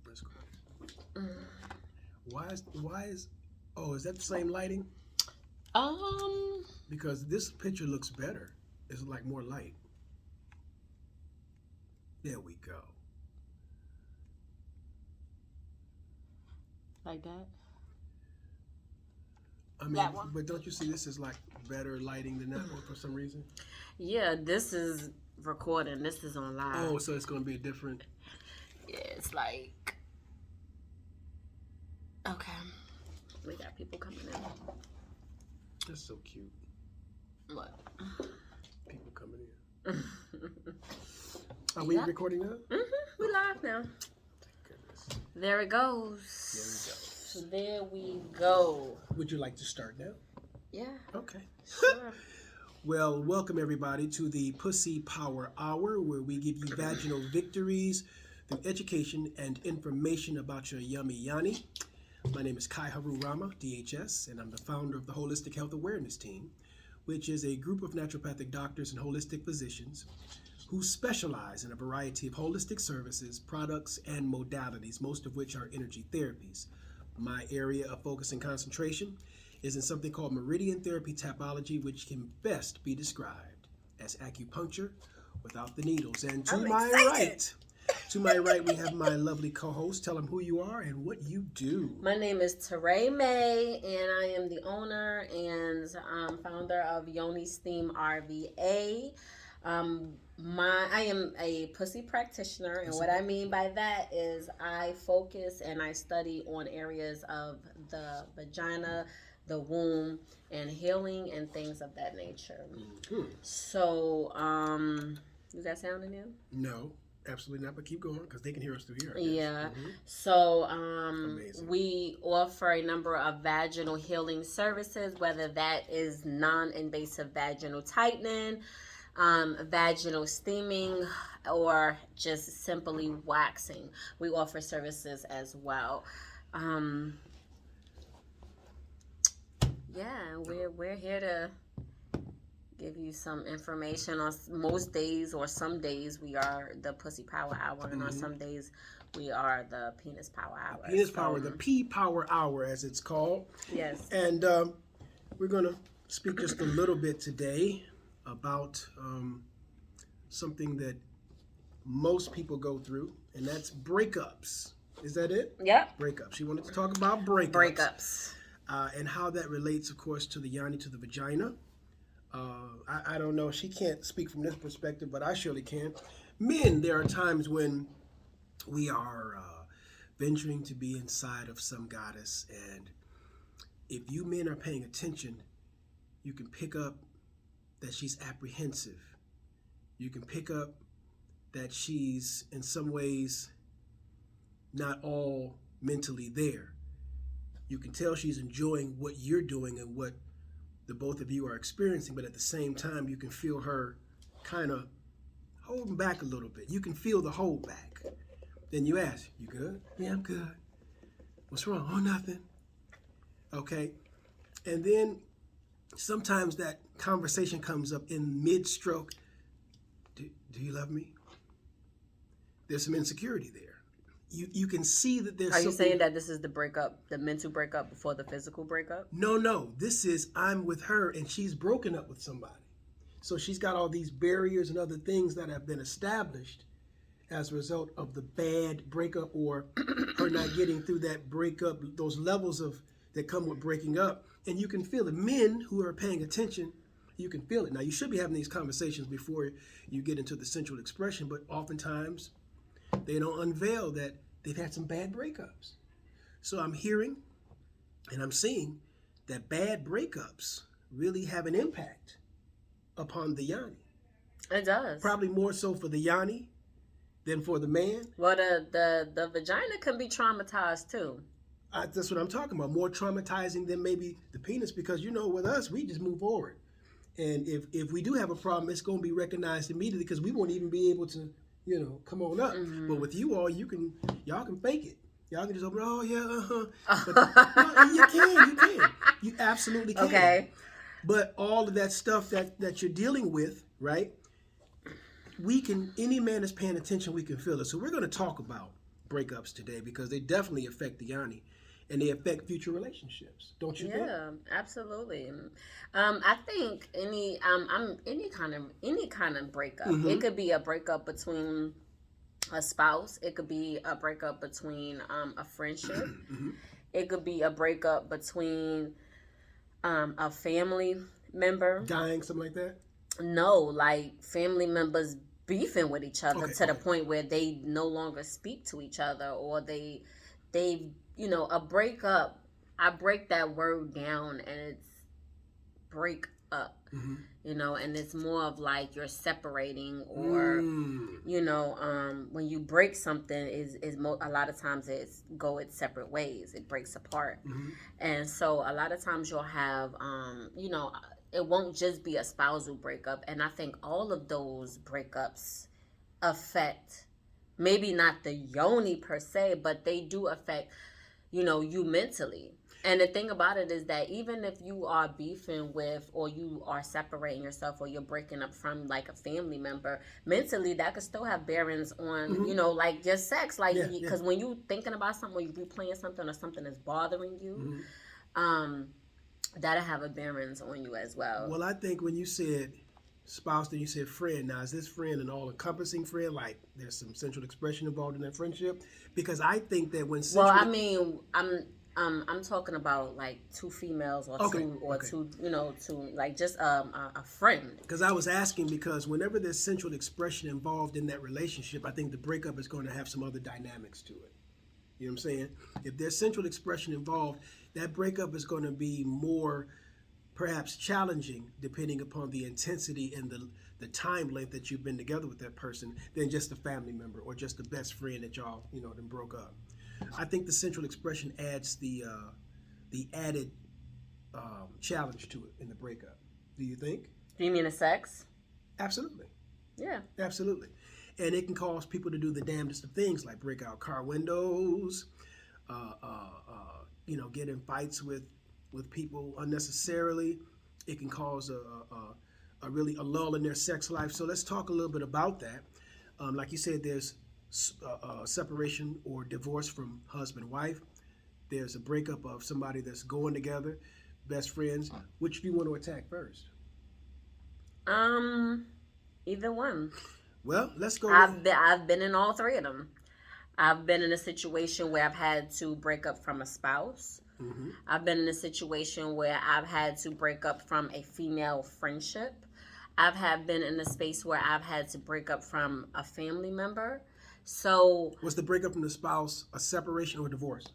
Let's go. Why is oh, is that the same lighting? Because this picture looks better. It's like more light. There we go. Like that? I mean, That one? but don't you see this is like better lighting than that one for some reason? Yeah, this is recording. This is on live. Oh, so it's going to be a different... Yeah, it's like... Okay. We got people coming in. That's so cute. What? People coming in. Are we recording now? We live now. Goodness. There it goes. There we go. So there we go. Would you like to start now? Yeah. Okay. Sure. Well, welcome everybody to the Pussy Power Hour, where we give you vaginal victories through education and information about your yummy yanni. My name is Kai Haru Rama, DHS, and I'm the founder of the Holistic Health Awareness Team, which is a group of naturopathic doctors and holistic physicians who specialize in a variety of holistic services, products, and modalities, most of which are energy therapies. My area of focus and concentration is in something called meridian therapy tapology, which can best be described as acupuncture without the needles. And to my right, we have my lovely co-host. Tell them who you are and what you do. My name is Teray May, and I am the owner and founder of Yoni Steam RVA. I am a pussy practitioner, and what I mean by that is I focus and I study on areas of the vagina, the womb, and healing and things of that nature. Mm-hmm. So, is that sound in there? No, absolutely not, but keep going because they can hear us through here. Yeah. Mm-hmm. So, Amazing. we offer a number of vaginal healing services, whether that is non-invasive vaginal tightening, vaginal steaming, or just simply waxing. We offer services as well. We're here to give you some information. On most days or some days we are the Pussy Power Hour, and on some days we are the Penis Power Hour. Penis Power, the P Power Hour as it's called. Yes. And we're going to speak just a little bit today about something that most people go through, and that's breakups. Is that it? Yep. Breakups. She wanted to talk about breakups. Breakups. And how that relates, of course, to the yoni, to the vagina. I don't know. She can't speak from this perspective, but I surely can. Men, there are times when we are venturing to be inside of some goddess, and if you men are paying attention, you can pick up that she's apprehensive. You can pick up that she's in some ways not all mentally there. You can tell she's enjoying what you're doing and what the both of you are experiencing, but at the same time, you can feel her kind of holding back a little bit. You can feel the hold back. Then you ask, you good? Yeah, I'm good. What's wrong? Oh, nothing. Okay. And then sometimes that conversation comes up in mid-stroke. Do you love me? There's some insecurity there. You can see that there's Are you something... saying that this is the breakup, the mental breakup before the physical breakup? No. This is I'm with her and she's broken up with somebody. So she's got all these barriers and other things that have been established as a result of the bad breakup or her not getting through that breakup, those levels of that come with breaking up. And you can feel it. Men who are paying attention, you can feel it. Now, you should be having these conversations before you get into the central expression, but oftentimes they don't unveil that they've had some bad breakups. So I'm hearing and I'm seeing that bad breakups really have an impact upon the yoni. It does. Probably more so for the yoni than for the man. Well, the vagina can be traumatized too. That's what I'm talking about. More traumatizing than maybe the penis, because with us, we just move forward. And if we do have a problem, it's going to be recognized immediately because we won't even be able to come on up. Mm-hmm. But with you all, y'all can fake it. Y'all can just open, oh yeah, But no, you can. You absolutely can. Okay. But all of that stuff that you're dealing with, right? Any man that's paying attention, we can feel it. So we're going to talk about breakups today because they definitely affect the Yanni and they affect future relationships. Don't you think? Yeah, absolutely. I think any kind of breakup. It Mm-hmm. could be a breakup between a spouse. It could be a breakup between a friendship. Mm-hmm. It could be a breakup between a family member. Dying, something like that. No, like family members beefing with each other Okay, to the okay. point where they no longer speak to each other, or they a breakup. I break that word down, and it's break up. Mm-hmm. And it's more of like you're separating, or Mm. when you break something, a lot of times it's go its separate ways. It breaks apart. Mm-hmm. And so a lot of times you'll have, it won't just be a spousal breakup. And I think all of those breakups affect, maybe not the yoni per se, but they do affect, you mentally. And the thing about it is that even if you are beefing with, or you are separating yourself, or you're breaking up from like a family member, mentally that could still have bearings on, Mm-hmm. like your sex. Like, Yeah, because when you thinking about something, or you replaying something, or something is bothering you, Mm-hmm. um, that'll have a bearings on you as well. Well, I think when you said spouse, then you said friend. Now, is this friend an all-encompassing friend? Like, there's some sensual expression involved in that friendship? Because I think that when Well, sensual, I mean, I'm talking about like two females, or okay, two, or okay. two, like just a friend. Because I was asking because whenever there's sensual expression involved in that relationship, I think the breakup is going to have some other dynamics to it. You know what I'm saying? If there's sensual expression involved, that breakup is going to be more perhaps challenging depending upon the intensity and the time length that you've been together with that person than just a family member or just a best friend that y'all, then broke up. I think the sensual expression adds the added challenge to it in the breakup. Do you think? Do you mean a sex? Absolutely. Yeah. Absolutely. And it can cause people to do the damnedest of things like break out car windows, get in fights with people unnecessarily. It can cause a really a lull in their sex life. So let's talk a little bit about that. Like you said, there's separation or divorce from husband wife. There's a breakup of somebody that's going together, best friends. Which do you want to attack first? Either one. Well, let's go. I've been in all three of them. I've been in a situation where I've had to break up from a spouse. Mm-hmm. I've been in a situation where I've had to break up from a female friendship. I've been in a space where I've had to break up from a family member. So Was the breakup from the spouse a separation or divorce?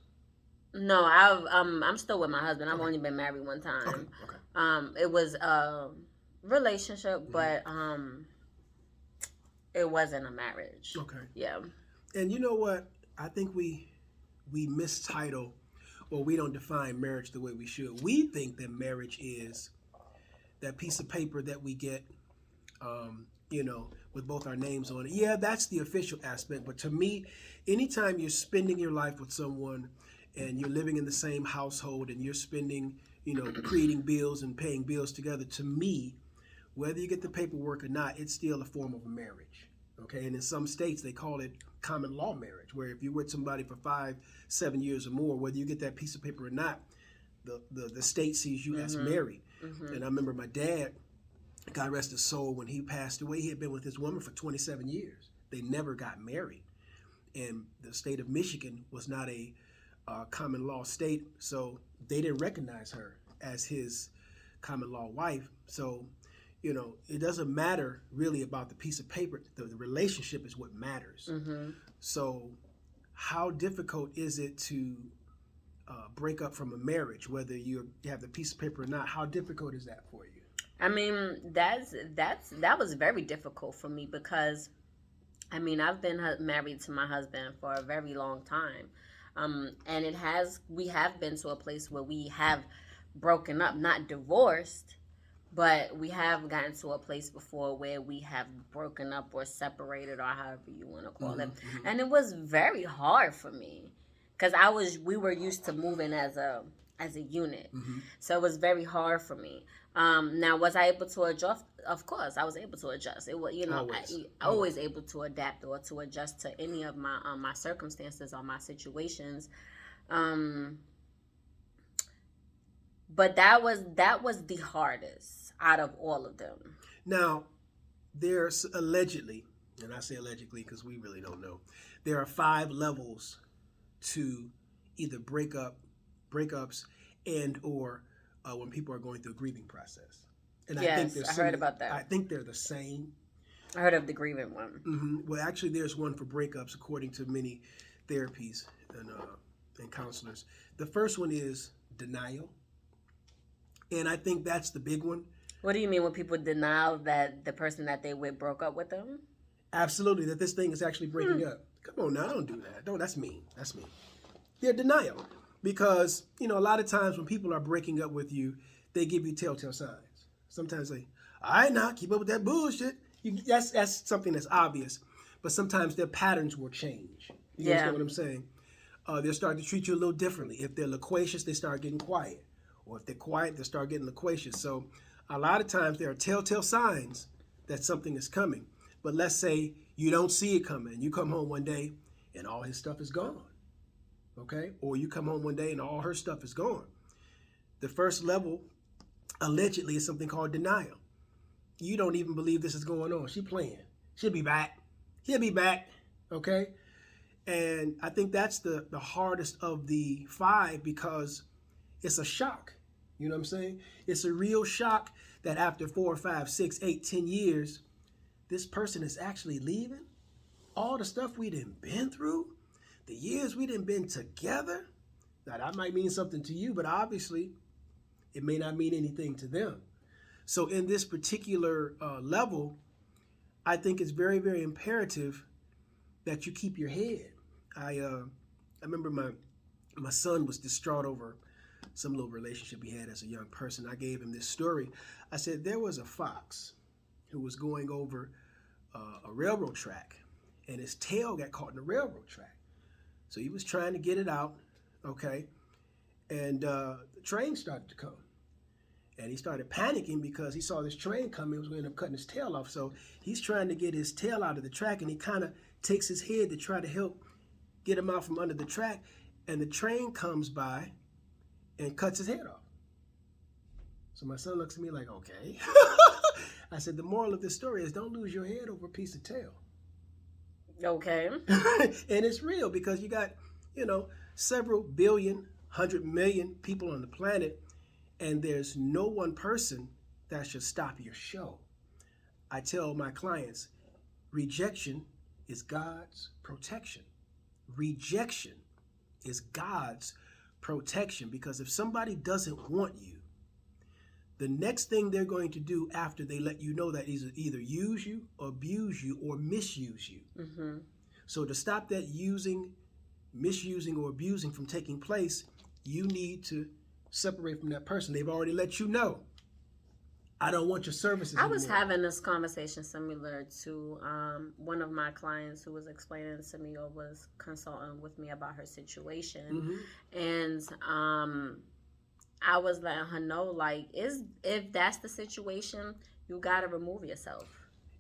no, I'm still with my husband. I've only been married one time. Okay. Okay. It was a relationship, but it wasn't a marriage. Okay. Yeah. And you know what? I think we mistitle or we don't define marriage the way we should. We think that marriage is that piece of paper that we get, with both our names on it. Yeah, that's the official aspect. But to me, anytime you're spending your life with someone and you're living in the same household and you're spending, creating bills and paying bills together, to me, whether you get the paperwork or not, it's still a form of a marriage. Okay, and in some states they call it common law marriage, where if you're with somebody for 5-7 years or more, whether you get that piece of paper or not, the state sees you as married. Mm-hmm. And I remember my dad, God rest his soul, when he passed away, he had been with his woman for 27 years. They never got married. And the state of Michigan was not a common law state, so they didn't recognize her as his common law wife. So it doesn't matter really about the piece of paper. The relationship is what matters. Mm-hmm. So how difficult is it to break up from a marriage, whether you have the piece of paper or not? How difficult is that for you? I mean, that was very difficult for me because, I've been married to my husband for a very long time, and we have been to a place where we have broken up, not divorced, but we have gotten to a place before where we have broken up or separated, or however you want to call it, Mm-hmm. and it was very hard for me because we were used to moving as a unit, Mm-hmm. so it was very hard for me. Now, was I able to of course, I was able to adjust. It was, you know, Always. I always able to adapt or to adjust to any of my circumstances or my situations. Um, but that was the hardest out of all of them. Now, there's allegedly, and I say allegedly because we really don't know, there are 5 levels to either breakups, and or when people are going through a grieving process. And Yes, I heard about that. I think they're the same. I heard of the grieving one. Well, actually, there's one for breakups, according to many therapies and counselors. The first one is denial, and I think that's the big one. What do you mean when people deny that the person that they with broke up with them? Absolutely, that this thing is actually breaking up. Come on now, don't do that. No, that's mean. That's mean. They're denial because a lot of times when people are breaking up with you, they give you telltale signs. Sometimes they, all right, now keep up with that bullshit. That's something that's obvious, but sometimes their patterns will change. You understand what I'm saying? They'll start to treat you a little differently. If they're loquacious, they start getting quiet, or if they're quiet, they start getting loquacious. So a lot of times there are telltale signs that something is coming. But let's say you don't see it coming. You come home one day and all his stuff is gone. Okay? Or you come home one day and all her stuff is gone. The first level, allegedly, is something called denial. You don't even believe this is going on. She playing. She'll be back. He'll be back. Okay? And I think that's the hardest of the 5 because it's a shock. You know what I'm saying? It's a real shock that after 4, 5, 6, 8, 10 years, this person is actually leaving. All the stuff we done been through, the years we done been together. Now that might mean something to you, but obviously it may not mean anything to them. So in this particular level, I think it's very, very imperative that you keep your head. I remember my son was distraught over some little relationship he had as a young person. I gave him this story. I said there was a fox who was going over a railroad track, and his tail got caught in the railroad track. So he was trying to get it out, okay? And the train started to come. And he started panicking because he saw this train coming. He was going to end up cutting his tail off. So he's trying to get his tail out of the track, and he kind of takes his head to try to help get him out from under the track. And the train comes by and cuts his head off. So my son looks at me like, okay. I said, the moral of this story is don't lose your head over a piece of tail. Okay. And it's real because you got, several billion, 100 million people on the planet, and there's no one person that should stop your show. I tell my clients, rejection is God's protection. Rejection is God's protection, because if somebody doesn't want you, the next thing they're going to do after they let you know that is either use you, abuse you, or misuse you. Mm-hmm. So to stop that misusing, or abusing from taking place, you need to separate from that person. They've already let you know, I don't want your services I was anymore. having this conversation similar to one of my clients who was explaining to me or was consulting with me about her situation. Mm-hmm. And I was letting her know, like, if that's the situation, you got to remove yourself.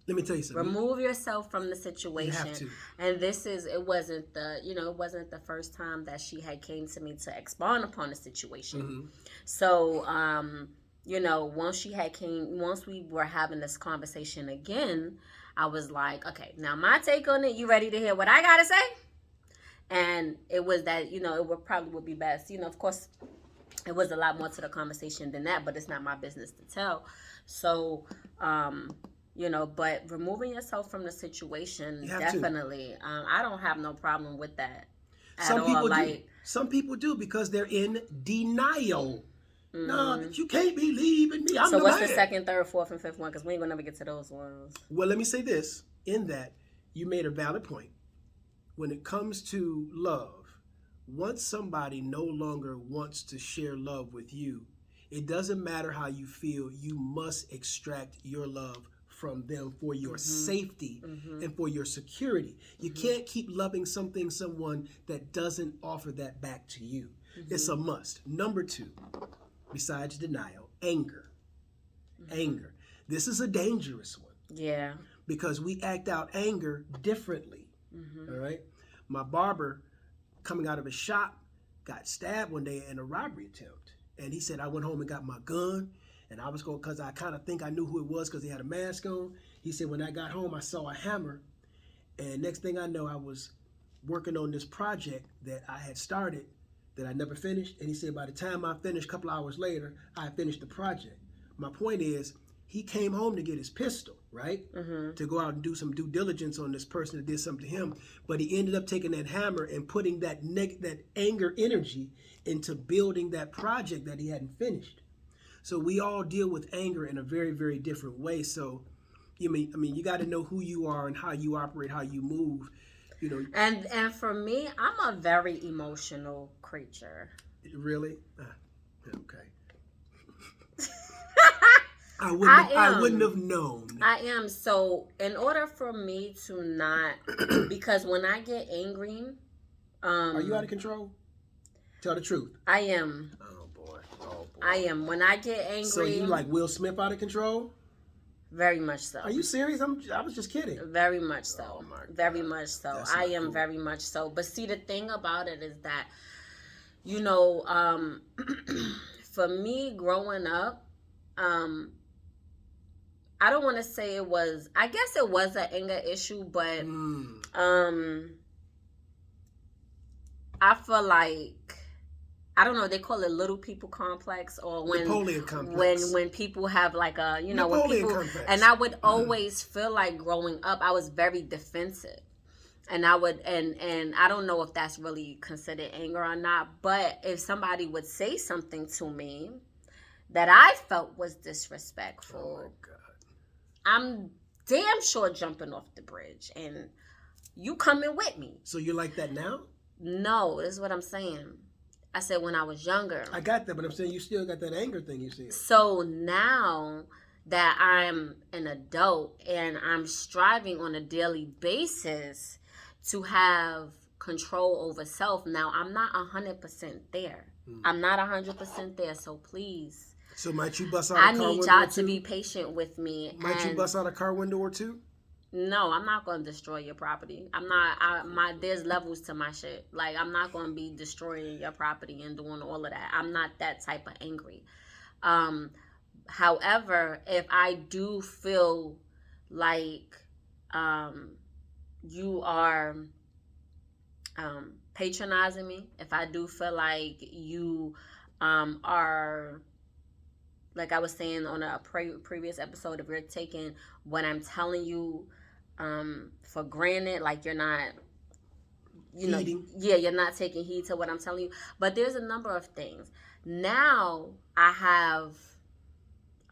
Let me tell you something. Remove yourself from the situation. You have to. And it wasn't the first time that she had came to me to expound upon the situation. Mm-hmm. So, once we were having this conversation again, I was like, okay, now my take on it, you ready to hear what I got to say? And it was that, it would be best, of course, it was a lot more to the conversation than that, but it's not my business to tell. So, but removing yourself from the situation, definitely. I don't have no problem with that at all. People do. Some people do because they're in denial. Mm-hmm. No, you can't be leaving me. So what's the second, third, fourth, and fifth one? Because we ain't going to never get to those ones. Well, let me say this. In that, you made a valid point. When it comes to love, once somebody no longer wants to share love with you, it doesn't matter how you feel. You must extract your love from them for your safety and for your security. You can't keep loving someone that doesn't offer that back to you. It's a must. Number 2, besides denial, anger. Anger. This is a dangerous one Yeah. because we act out anger differently. All right. My barber, coming out of his shop, got stabbed one day in a robbery attempt. And he said, I went home and got my gun. And I was going, because I kind of think I knew who it was because he had a mask on. He said, when I got home, I saw a hammer. And next thing I know, I was working on this project that I had started that I never finished. And he said, by the time I finished, a couple hours later, I finished the project. My point is, he came home to get his pistol, right? To go out and do some due diligence on this person that did something to him. But he ended up taking that hammer and putting that anger energy into building that project that he hadn't finished. So we all deal with anger in a very, very different way. So, I mean, you got to know who you are and how you operate, how you move. You know. And for me, I'm a very emotional creature. Really? Okay. I wouldn't have known. I am. So in order for me to not, because when I get angry, are you out of control? Tell the truth. I am. Oh boy. I am. When I get angry. So you like Will Smith out of control? Very much so. Are you serious? I was just kidding. Very much so. Oh my God. Very much so. That's I not am cool. very much so. But see, the thing about it is that, you know, for me growing up, I don't want to say it was, I guess it was an anger issue, but I feel like, I don't know, they call it little people complex, or when Napoleon complex. when people have like a, you know, when Napoleon people, complex. and I would always feel like growing up I was very defensive. And I would, and I don't know if that's really considered anger or not, but if somebody would say something to me that I felt was disrespectful, Oh my God. I'm damn sure jumping off the bridge and you coming with me. So you're like that now? No, this is what I'm saying. I said when I was younger. I got that, but I'm saying you still got that anger thing you said. So now that I'm an adult and I'm striving on a daily basis to have control over self, now I'm not 100% there. I'm not 100% there, so please. So might you bust out I a car need window y'all or to two? be patient with me. Might you bust out a car window or two? No, I'm not going to destroy your property. I'm not. There's levels to my shit. Like, I'm not going to be destroying your property and doing all of that. I'm not that type of angry. However, if I do feel like you are patronizing me, if I do feel like you are, like I was saying on a previous episode, if you're taking what I'm telling you for granted, like you're not, you know, you're not taking heed to what I'm telling you. But there's a number of things. Now I have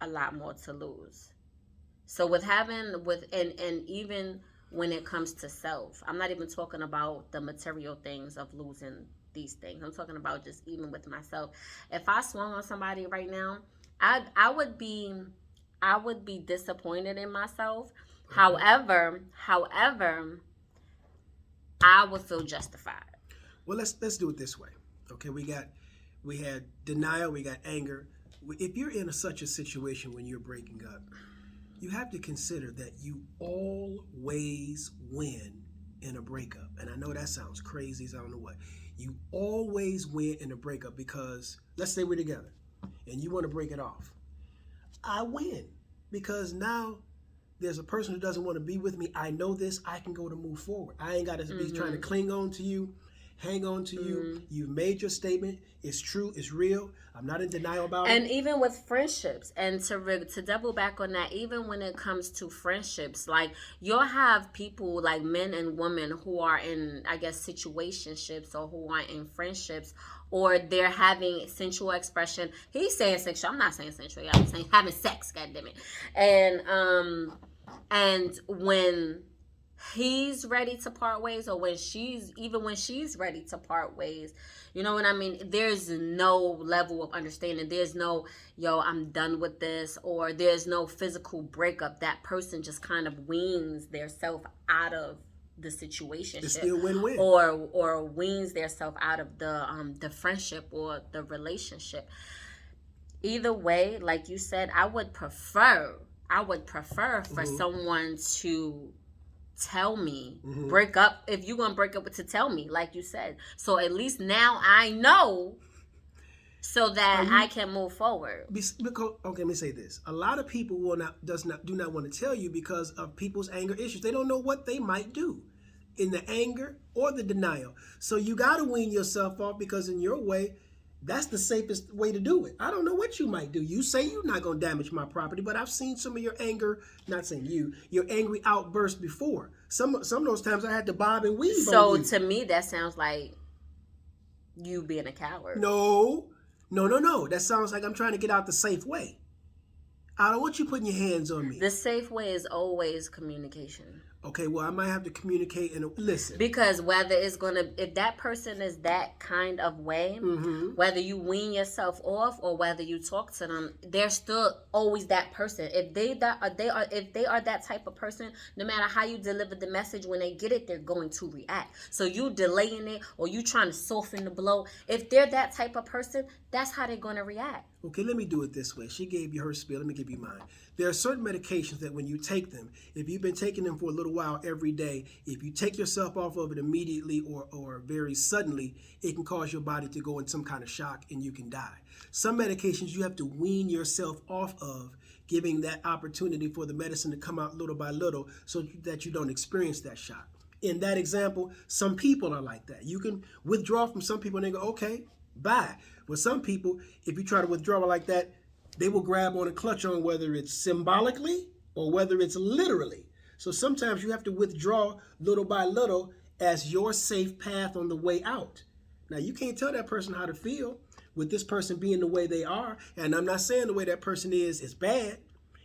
a lot more to lose. So and even when it comes to self, I'm not even talking about the material things of losing these things. I'm talking about just even with myself. If I swung on somebody right now, I would be disappointed in myself. However, I would feel justified. Well, let's do it this way. Okay, we had denial, we got anger. If you're in such a situation when you're breaking up, you have to consider that you always win in a breakup. And I know that sounds crazy, so I don't know what. You always win in a breakup because let's say we're together and you want to break it off. I win because now there's a person who doesn't want to be with me. I know this. I can go to move forward. I ain't got to be trying to cling on to you, hang on to you. You've made your statement. It's true. It's real. I'm not in denial about it. And even with friendships, and to double back on that, even when it comes to friendships, like you'll have people like men and women who are in, I guess, situationships or who are in friendships, or they're having sensual expression. He's saying sexual. I'm not saying sensual. I'm saying having sex. God damn it. And when he's ready to part ways, or when she's ready to part ways, you know what I mean? There's no level of understanding. There's no, I'm done with this, or there's no physical breakup. That person just kind of weans their self out of the situation. It's still win-win. Or weans their self out of the friendship or the relationship. Either way, like you said, I would prefer would prefer for someone to tell me, break up. If you're gonna break up, to tell me, like you said, so at least now I know, so that I can move forward. Because, okay, let me say this: a lot of people do not want to tell you because of people's anger issues. They don't know what they might do in the anger or the denial. So you got to wean yourself off, because in your way, that's the safest way to do it. I don't know what you might do. You say you're not going to damage my property, but I've seen some of your anger, not saying your angry outbursts before. Some of those times I had to bob and weave. So to me, that sounds like you being a coward. No. That sounds like I'm trying to get out the safe way. I don't want you putting your hands on me. The safe way is always communication. Okay, well, I might have to communicate and listen. Because whether it's if that person is that kind of way, whether you wean yourself off or whether you talk to them, they're still always that person. If they are that type of person, no matter how you deliver the message, when they get it, they're going to react. So you delaying it or you trying to soften the blow, if they're that type of person, that's how they're going to react. Okay, let me do it this way. She gave you her spiel. Let me give you mine. There are certain medications that when you take them, if you've been taking them for a little while every day, if you take yourself off of it immediately or very suddenly, it can cause your body to go in some kind of shock and you can die. Some medications you have to wean yourself off of, giving that opportunity for the medicine to come out little by little so that you don't experience that shock. In that example, some people are like that. You can withdraw from some people and they go, okay, bye. With some people, if you try to withdraw like that, they will grab on and clutch on, whether it's symbolically or whether it's literally. So sometimes you have to withdraw little by little as your safe path on the way out. Now, you can't tell that person how to feel with this person being the way they are. And I'm not saying the way that person is bad.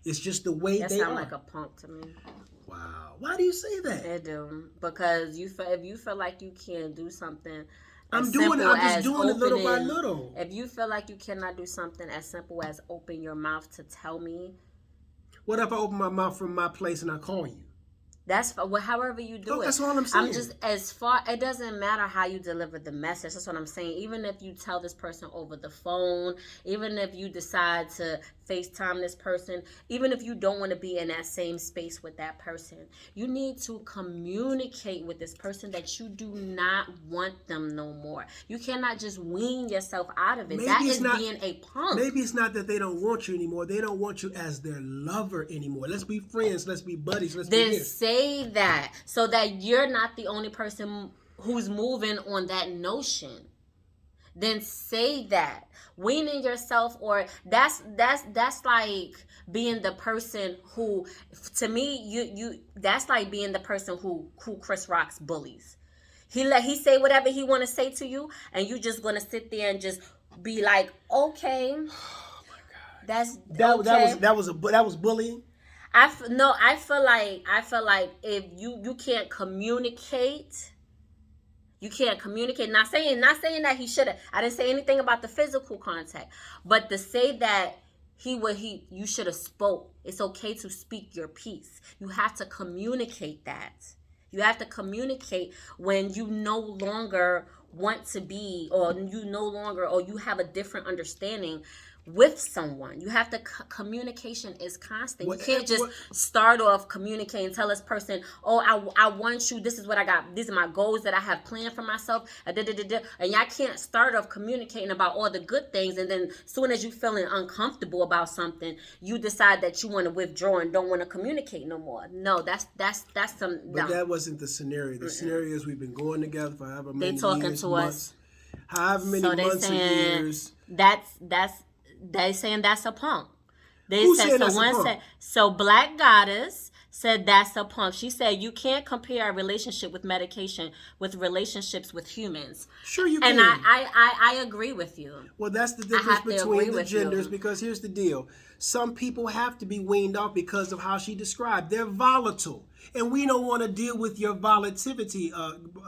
It's just the way they are. That sounds like a punk to me. Wow. Why do you say that? I do. Because if you feel like you can't do something, I'm just doing it little by little. If you feel like you cannot do something as simple as open your mouth to tell me. What if I open my mouth from my place and I call you? That's however you do it. That's all I'm saying. I'm just it doesn't matter how you deliver the message. That's what I'm saying. Even if you tell this person over the phone, even if you decide to FaceTime this person, even if you don't want to be in that same space with that person, you need to communicate with this person that you do not want them no more. You cannot just wean yourself out of it. That is being a punk. Maybe it's not that they don't want you anymore. They don't want you as their lover anymore. Let's be friends. Let's be buddies. Then say that, so that you're not the only person who's moving on that notion. Then say that. Weaning yourself, or that's like being the person who, to me, you that's like being the person who Chris Rock's bullies. He say whatever he want to say to you, and you just gonna sit there and just be like, okay. Oh my God. That was bullying. I feel like if you can't communicate. You can't communicate. Not saying that he should have. I didn't say anything about the physical contact, but to say that you should have spoke. It's okay to speak your piece. You have to communicate that. You have to communicate when you no longer want to be, or you have a different understanding with someone. You have to communication is constant. You can't just start off communicating, tell this person, oh, I want you, this is what I got, these are my goals that I have planned for myself, and y'all can't start off communicating about all the good things, and then as soon as you feeling uncomfortable about something, you decide that you want to withdraw and don't want to communicate no more. No, that's some. But that wasn't the scenario. The scenario is we've been going together for however many years. They talking to us. However many months and years. They saying that's a punk. Who said that's a punk? So Black Goddess said that's a punk. She said you can't compare a relationship with medication with relationships with humans. Sure you can. And I agree with you. Well, that's the difference between the genders, because here's the deal. Some people have to be weaned off because of how she described. They're volatile. And we don't want to deal with your volatility,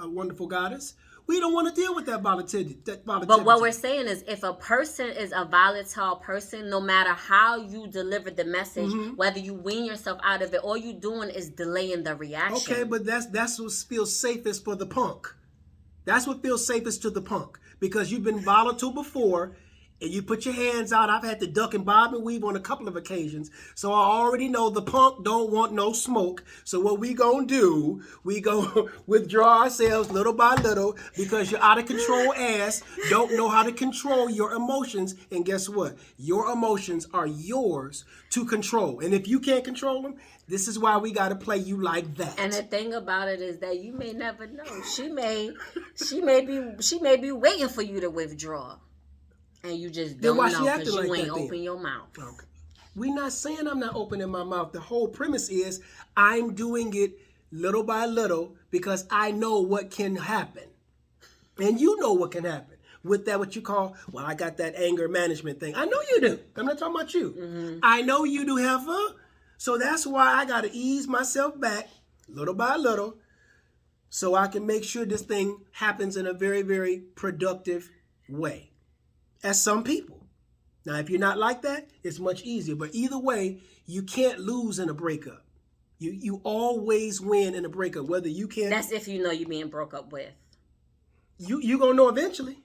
wonderful goddess. We don't want to deal with that volatility. But what we're saying is, if a person is a volatile person, no matter how you deliver the message, whether you wean yourself out of it, all you doing is delaying the reaction. Okay, but that's what feels safest for the punk. That's what feels safest to the punk, because you've been volatile before, and you put your hands out. I've had to duck and bob and weave on a couple of occasions. So I already know the punk don't want no smoke. So what we gonna do, we gonna withdraw ourselves little by little because your out of control ass don't know how to control your emotions. And guess what? Your emotions are yours to control. And if you can't control them, this is why we gotta play you like that. And the thing about it is that you may never know. She may be waiting for you to withdraw. And you just don't know because you ain't open your mouth. Okay. We're not saying I'm not opening my mouth. The whole premise is I'm doing it little by little because I know what can happen. And you know what can happen. With that, what you call, well, I got that anger management thing. I know you do. I'm not talking about you. Mm-hmm. I know you do, Heifer. So that's why I got to ease myself back little by little so I can make sure this thing happens in a very, very productive way. As some people. Now, if you're not like that, it's much easier. But either way, you can't lose in a breakup. You always win in a breakup, whether you can. That's if you know you're being broke up with. You gonna know eventually.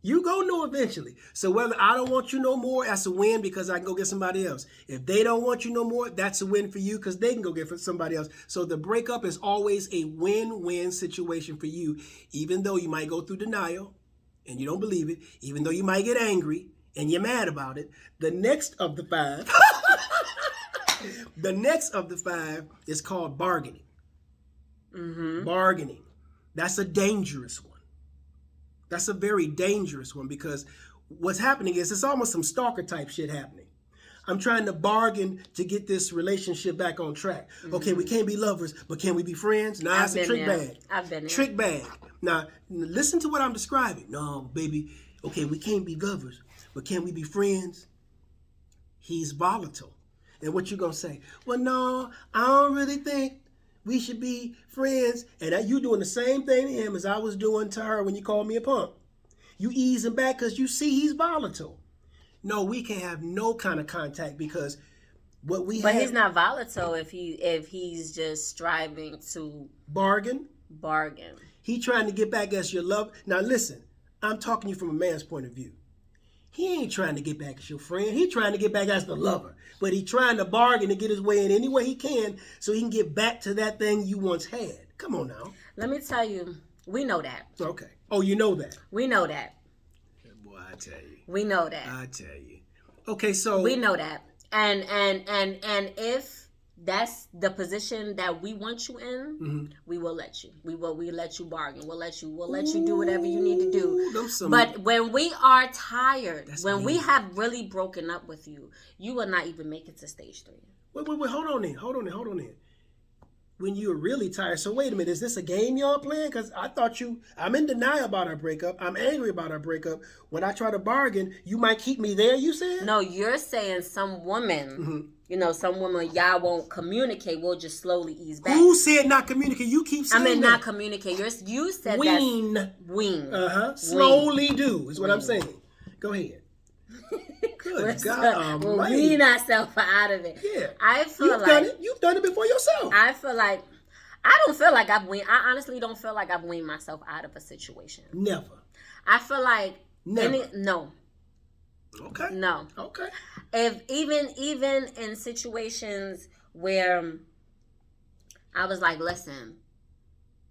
You gonna know eventually. So whether I don't want you no more, that's a win because I can go get somebody else. If they don't want you no more, that's a win for you because they can go get for somebody else. So the breakup is always a win-win situation for you, even though you might go through denial. And you don't believe it, even though you might get angry and you're mad about it. The next of the five is called bargaining. Mm-hmm. Bargaining. That's a dangerous one. That's a very dangerous one because what's happening is it's almost some stalker type shit happening. I'm trying to bargain to get this relationship back on track. Mm-hmm. Okay, we can't be lovers, but can we be friends? Nah, it's a trick bag. I've been there. Trick bag. Now, listen to what I'm describing. No, baby, okay, we can't be lovers, but can we be friends? He's volatile. And what you gonna say? Well, no, I don't really think we should be friends. And you doing the same thing to him as I was doing to her when you called me a punk. You easing back because you see he's volatile. No, we can't have no kind of contact because what we But he's not volatile if he's just striving to bargain. He trying to get back as your love. Now listen, I'm talking to you from a man's point of view. He ain't trying to get back as your friend. He trying to get back as the lover. But he trying to bargain to get his way in any way he can so he can get back to that thing you once had. Come on now. Let me tell you, we know that. Okay. Oh, you know that. We know that. Boy, I tell you. We know that. I tell you. Okay, so we know that. And if that's the position that we want you in, mm-hmm. we will let you. We let you bargain. We'll let you do whatever you need to do. But when we are tired, when we have really broken up with you, you will not even make it to stage 3. Wait, hold on in. When you're really tired. So wait a minute, is this a game y'all playing? Because I'm in denial about our breakup. I'm angry about our breakup. When I try to bargain, you might keep me there, you said? No, you're saying some woman, mm-hmm. Some woman, y'all won't communicate. We'll just slowly ease back. Who said not communicate? You keep saying that. not communicate. You said wean. Slowly do is what I'm saying. Go ahead. Good God Almighty. We'll wean ourselves out of it. Yeah. I feel You've done it before yourself. I feel like I don't feel like I've weaned. I honestly don't feel like I've weaned myself out of a situation. Never. I feel like never. No. Okay. No. Okay. If even in situations where I was like, listen,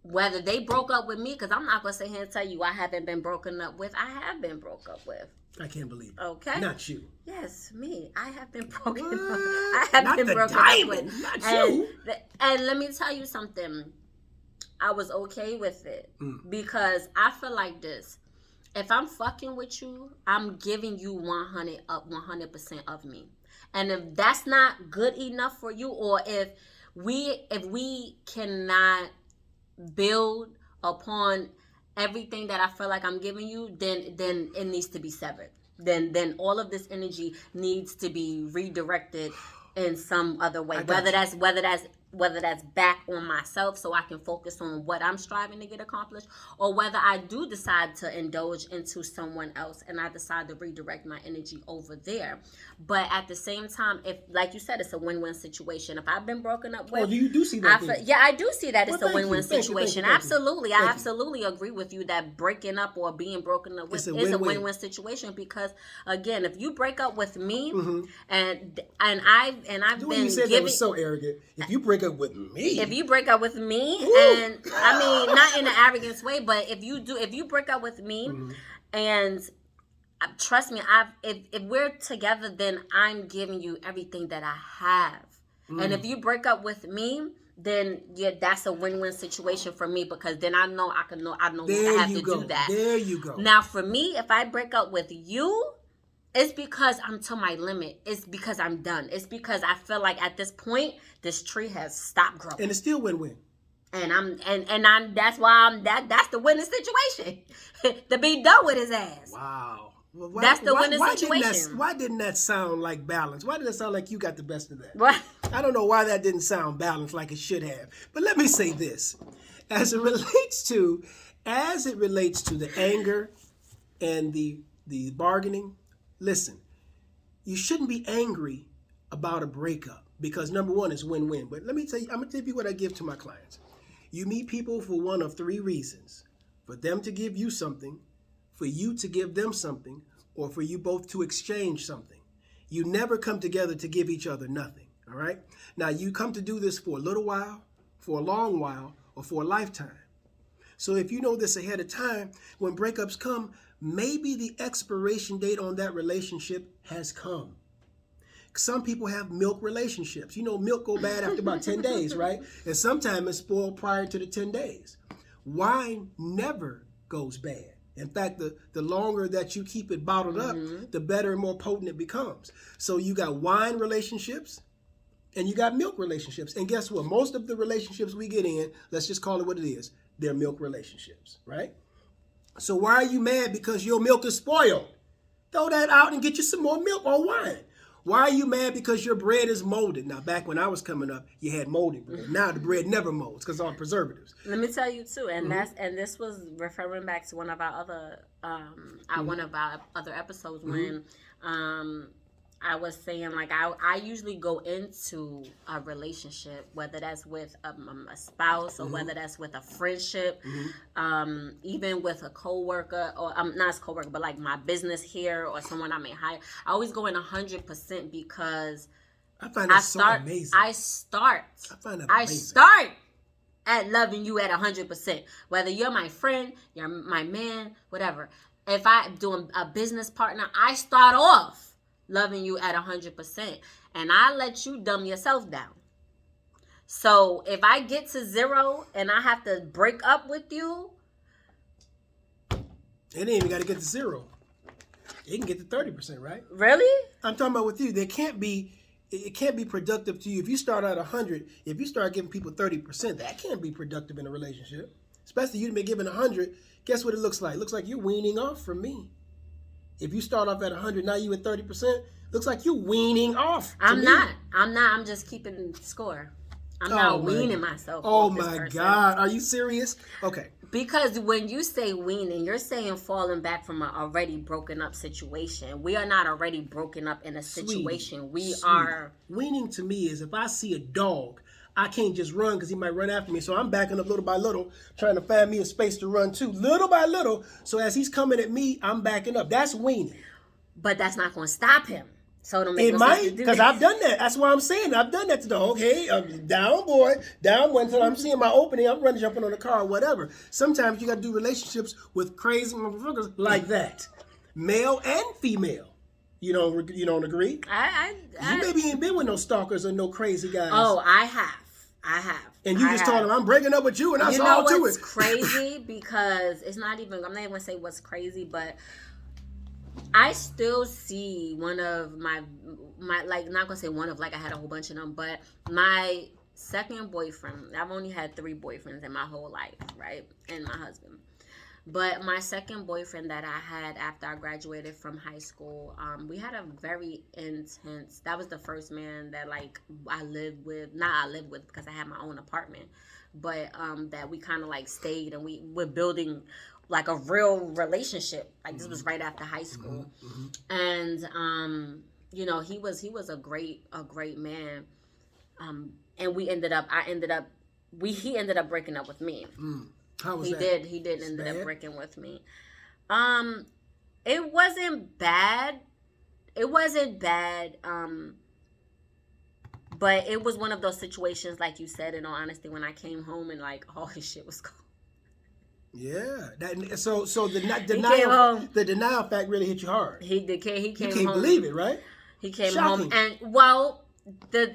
whether they broke up with me, because I'm not gonna sit here and tell you I haven't been broken up with. I have been broke up with. I can't believe it. Okay. Not you. Yes, me. I have been broken up. I have been broken up with. Not you. And let me tell you something. I was okay with it because I feel like this. If I'm fucking with you, I'm giving you 100% of me. And if that's not good enough for you, or if we cannot build upon everything that I feel like I'm giving you, then it needs to be severed. Then all of this energy needs to be redirected in some other way. Whether that's whether that's back on myself so I can focus on what I'm striving to get accomplished, or whether I do decide to indulge into someone else and I decide to redirect my energy over there. But at the same time, if, like you said, it's a win-win situation. If I've been broken up with, you do see that? yeah, I do see that it's Well, a win-win thank you, situation. thank you. Absolutely, Thank I you. absolutely agree with you that breaking up or being broken up with It's a is a win-win. win-win situation, because again, if you break up with me and I've The way been you said that giving, was so arrogant. If you break up with me, if you break up with me, Woo. and I mean not in an arrogance way, but if you break up with me, and trust me, if we're together, then I'm giving you everything that I have. And if you break up with me, then yeah, that's a win-win situation for me, because then I know I there have you to go. do that. There you go. Now for me, if I break up with you, it's because I'm to my limit. It's because I'm done. It's because I feel like at this point this tree has stopped growing. And it's still win-win. And I'm that's why that's the winning situation. To be done with his ass. Wow. Well, That's the winning situation. Why didn't that sound like balance? Why did it sound like you got the best of that? What? I don't know why that didn't sound balanced like it should have. But let me say this. As it relates to the anger and the bargaining, listen, you shouldn't be angry about a breakup, because number one, it's win-win. But let me tell you, I'm going to tell you what I give to my clients. You meet people for one of three reasons: for them to give you something, for you to give them something, or for you both to exchange something. You never come together to give each other nothing, all right? Now, you come to do this for a little while, for a long while, or for a lifetime. So if you know this ahead of time, when breakups come, maybe the expiration date on that relationship has come. Some people have milk relationships. You know, milk go bad after about 10 days, right? And sometimes it's spoiled prior to the 10 days. Wine never goes bad. In fact, the longer that you keep it bottled up, the better and more potent it becomes. So you got wine relationships and you got milk relationships. And guess what? Most of the relationships we get in, let's just call it what it is, they're milk relationships, right? So why are you mad because your milk is spoiled? Throw that out and get you some more milk or wine. Why are you mad because your bread is molded? Now, back when I was coming up, you had molded bread. Now the bread never molds because all preservatives. Let me tell you too, and this was referring back to one of our other episodes when I was saying, like, I usually go into a relationship, whether that's with a spouse or whether that's with a friendship, even with a coworker, or not a coworker, but like my business here or someone I may hire. I always go in 100% because I find that so amazing. I start at loving you at 100%. Whether you're my friend, you're my man, whatever. If I'm doing a business partner, I start off loving you at 100%, and I let you dumb yourself down. So if I get to 0 and I have to break up with you, it ain't even got to get to 0. It can get to 30%, right? Really? I'm talking about with you. It can't be productive to you if you start at 100. If you start giving people 30%, that can't be productive in a relationship. Especially you've been given 100. Guess what it looks like? It looks like you're weaning off from me. If you start off at 100, now you at 30%, looks like you're weaning off. I'm not. I'm just keeping score. I'm not weaning myself. Oh my God. Are you serious? Okay. Because when you say weaning, you're saying falling back from an already broken up situation. We are not already broken up in a situation. We are. Weaning to me is if I see a dog, I can't just run because he might run after me. So I'm backing up little by little, trying to find me a space to run to, little by little. So as he's coming at me, I'm backing up. That's weaning. But that's not going to stop him. So it'll make it might, because I've done that. That's why I'm saying I've done that to the dog. Hey, down, boy, down. Until I'm seeing my opening, I'm running, jumping on the car, or whatever. Sometimes you got to do relationships with crazy motherfuckers like that, male and female. You don't agree? You maybe ain't been with no stalkers or no crazy guys. Oh, I have. And you just told him, I'm breaking up with you, and that's all to it. You know what's crazy? Because I'm not even going to say what's crazy, but I still see one of my like, not going to say one of, like I had a whole bunch of them, but my second boyfriend, I've only had 3 boyfriends in my whole life, right? And my husband. But my second boyfriend that I had after I graduated from high school, we had a very intense. That was the first man that like I lived with. Not I lived with because I had my own apartment, but that we kind of like stayed and we were building like a real relationship. Like this was right after high school, and you know he was a great man. And he ended up breaking up with me. How was He that? did. He did It's ended bad? up breaking with me. It wasn't bad. It wasn't bad. But it was one of those situations, like you said, in all honesty, when I came home and like all his shit was gone. Yeah. So the came denial, home. the denial fact really hit you hard. He came You home. can't believe it, right? He came Shocking. home and well,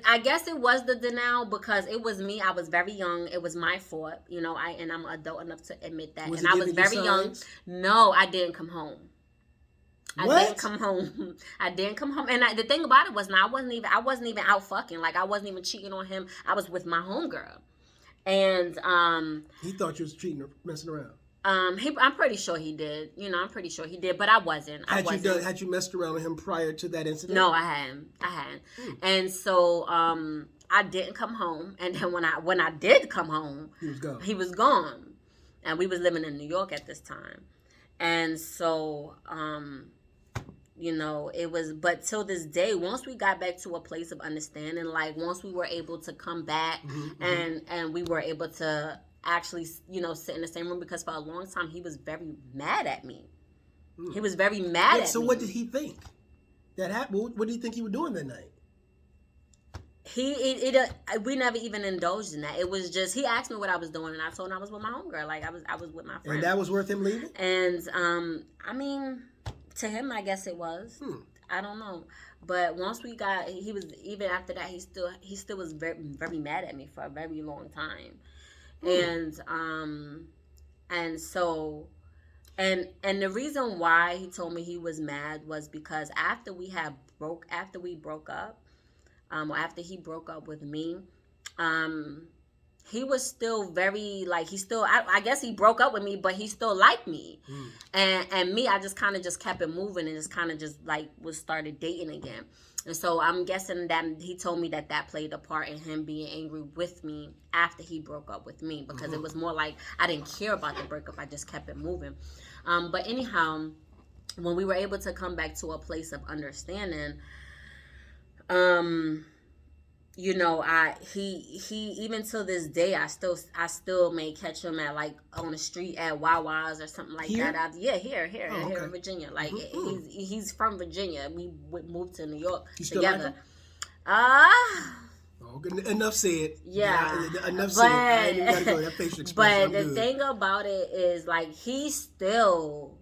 I guess it was the denial because it was me. I was very young. It was my fault, you know. I'm adult enough to admit that. Was And he I was giving you very young. signs? No, I didn't come home. I What? didn't come home. I didn't come home. And the thing about it was, I wasn't even out fucking. Like I wasn't even cheating on him. I was with my homegirl, and He thought you was cheating or messing around. I'm pretty sure he did. You know, I'm pretty sure he did, but I wasn't. Had you messed around with him prior to that incident? No, I hadn't. And so I didn't come home. And then when I did come home, He was gone. he was gone, and we was living in New York at this time. And so you know, it was, but till this day, once we got back to a place of understanding, like once we were able to come back and we were able to actually, you know, sit in the same room, because for a long time he was very mad at me. He was very mad at So me. what did he think that happened? What do you think he was doing that night? We never even indulged in that. It was just, he asked me what I was doing, and I told him I was with my homegirl. Like I was with my friend. And that was worth him leaving? And I mean, to him, I guess it was. I don't know. But once we got, he was, even after that, he still was very, very mad at me for a very long time. And so, and the reason why he told me he was mad was because after we broke up, or after he broke up with me, he was still very, like, I guess he broke up with me, but he still liked me. And me, I just kind of just kept it moving and just kind of just, like, started dating again. And so I'm guessing that he told me that played a part in him being angry with me after he broke up with me, because it was more like I didn't care about the breakup. I just kept it moving. But anyhow, when we were able to come back to a place of understanding, you know, he even till this day, I still may catch him at, like, on the street at Wawa's or something like Here? that. Here okay. in Virginia. Like he's from Virginia. We moved to New York You still like together. him? Oh, good. Enough said. Yeah. Enough said. I ain't even gotta go to that facial expression. But the thing about it is, like, he's still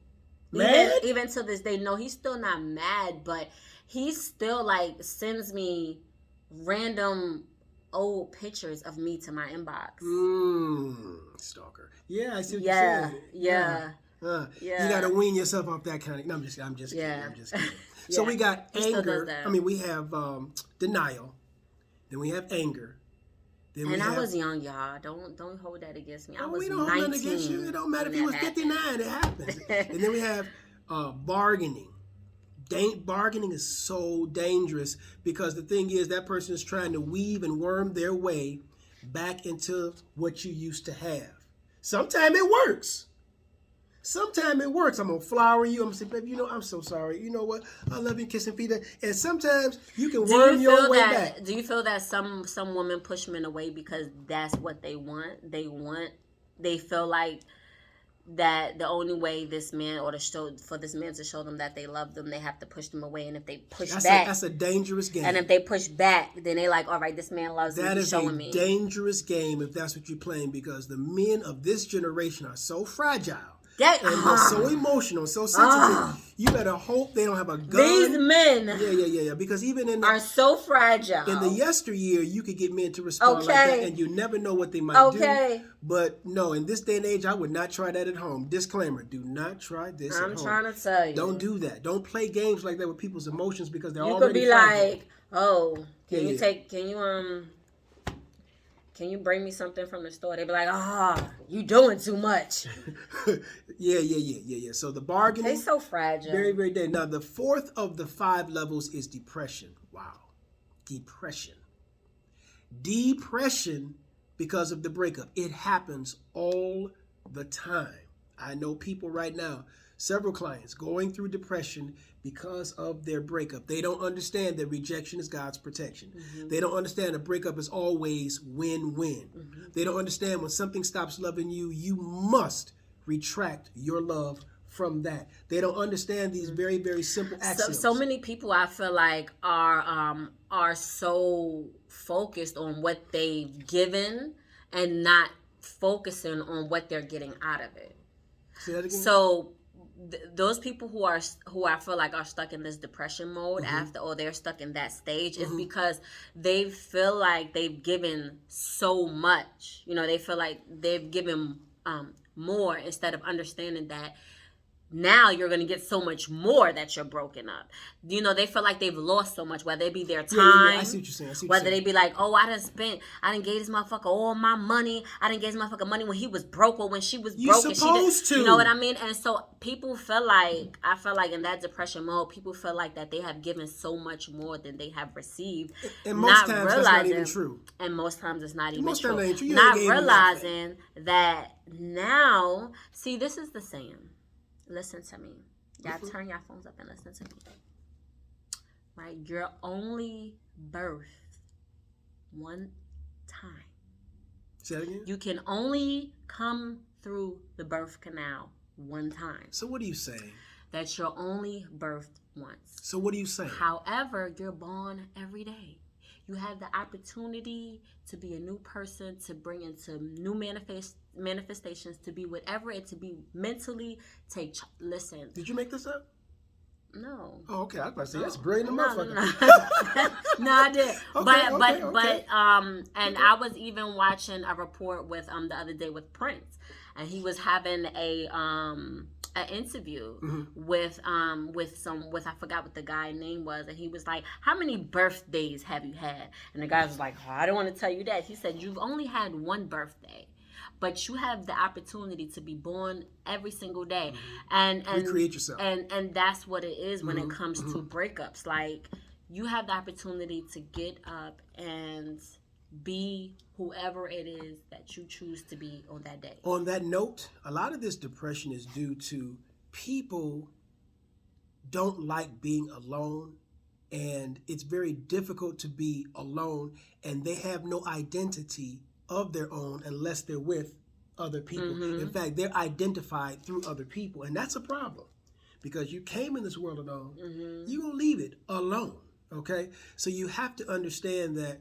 mad? Even to this day. No, he's still not mad, but he still, like, sends me random old pictures of me to my inbox. Stalker. Yeah, I see what you're saying. Yeah. You gotta wean yourself off that kind of. No, I'm just kidding. I'm just kidding. So we got He still does anger. that. I mean, we have denial. Then we have anger. Then And I was young, y'all. Don't hold that against me. I was we don't 19. hold nothing against you. It don't matter if when you was that happened. 59. It happens. And then we have bargaining. Bargaining is so dangerous, because the thing is, that person is trying to weave and worm their way back into what you used to have. Sometimes it works. Sometimes it works. I'm going to flower you. I'm going to say, baby, you know, I'm so sorry. You know what? I love you, kiss and feed. And sometimes you can worm your way back. Do you feel that some women push men away because that's what they want? They feel like that the only way this man, or for this man to show them that they love them, they have to push them away. And if they push back, that's a dangerous game. And if they push back, then they like, all right, this man loves me. That He's is showing a me. dangerous game if that's what you're playing, because the men of this generation are so fragile. And they're so emotional, so sensitive. You better hope they don't have a gun. These men Yeah. Because even are so fragile. In the yesteryear, you could get men to respond like that, and you never know what they might do. But no, in this day and age, I would not try that at home. Disclaimer: do not try this at home. I'm trying to tell you. Don't do that. Don't play games like that with people's emotions, because they're you already could be fragile. like, oh, can can you bring me something from the store? They be like, you doing too much. Yeah. So the bargaining. They so fragile. Very, very dead. Now, the fourth of the 5 levels is depression. Wow. Depression. Depression because of the breakup. It happens all the time. I know people right now, several clients, going through depression because of their breakup. They don't understand that rejection is God's protection. Mm-hmm. They don't understand a breakup is always win-win. Mm-hmm. They don't understand when something stops loving you, you must retract your love from that. They don't understand these very, very simple axioms. So many people, I feel like, are so focused on what they've given and not focusing on what they're getting out of it. Say that again? So those people who I feel like are stuck in this depression mode Mm-hmm. or they're stuck in that stage Mm-hmm. is because they feel like they've given so much. You know, they feel like they've given more instead of understanding that now you're going to get so much more that you're broken up. You know, they feel like they've lost so much, whether it be their time. I see what you're saying. Whether they be like, oh, I done gave this motherfucker all my money. I done gave this motherfucker money when he was broke or when she was broke. You're supposed to. You know what I mean? And so people feel like, I feel like in that depression mode, people feel like that they have given so much more than they have received. And most times that's not even true. And most times it's not even most true. Times it ain't true. You Not ain't gave realizing that now, see, this is the saying. Listen to me. Y'all turn your phones up and listen to me. Right? You're only birthed one time. Say that again? You can only come through the birth canal one time. So what are you saying? That you're only birthed once. So what are you saying? However, you're born every day. You have the opportunity to be a new person, to bring into new manifestations, to be whatever it to be mentally. Listen. Did you make this up? No. Oh, okay. I was about to say that's brilliant, motherfucker. No, I did. Okay. And I was even watching a report with the other day with Prince, and he was having an interview with I forgot what the guy's name was, and he was like, how many birthdays have you had? And the guy was like, I don't want to tell you that. He said, you've only had one birthday, but you have the opportunity to be born every single day. And recreate yourself. And that's what it is when it comes to breakups. Like, you have the opportunity to get up and be whoever it is that you choose to be on that day. On that note, a lot of this depression is due to people don't like being alone, and it's very difficult to be alone, and they have no identity of their own unless they're with other people. In fact, they're identified through other people, and that's a problem because you came in this world alone. You're going to leave it alone, okay? So you have to understand that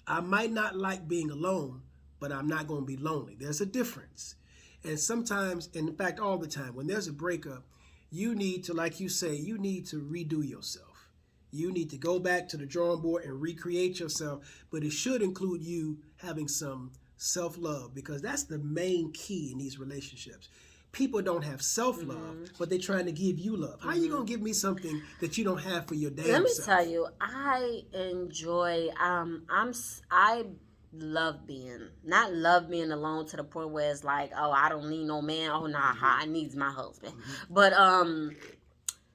I might not like being alone, but I'm not going to be lonely. There's a difference. And sometimes, in fact, all the time, when there's a breakup, you need to, like you say, you need to redo yourself. You need to go back to the drawing board and recreate yourself, but it should include you having some self-love, because that's the main key in these relationships. People don't have self-love, but they're trying to give you love. How are you going to give me something that you don't have for your damn self? Let me tell you, I enjoy, I love being alone to the point where it's like, oh, I don't need no man. Oh, nah, I need my husband. But,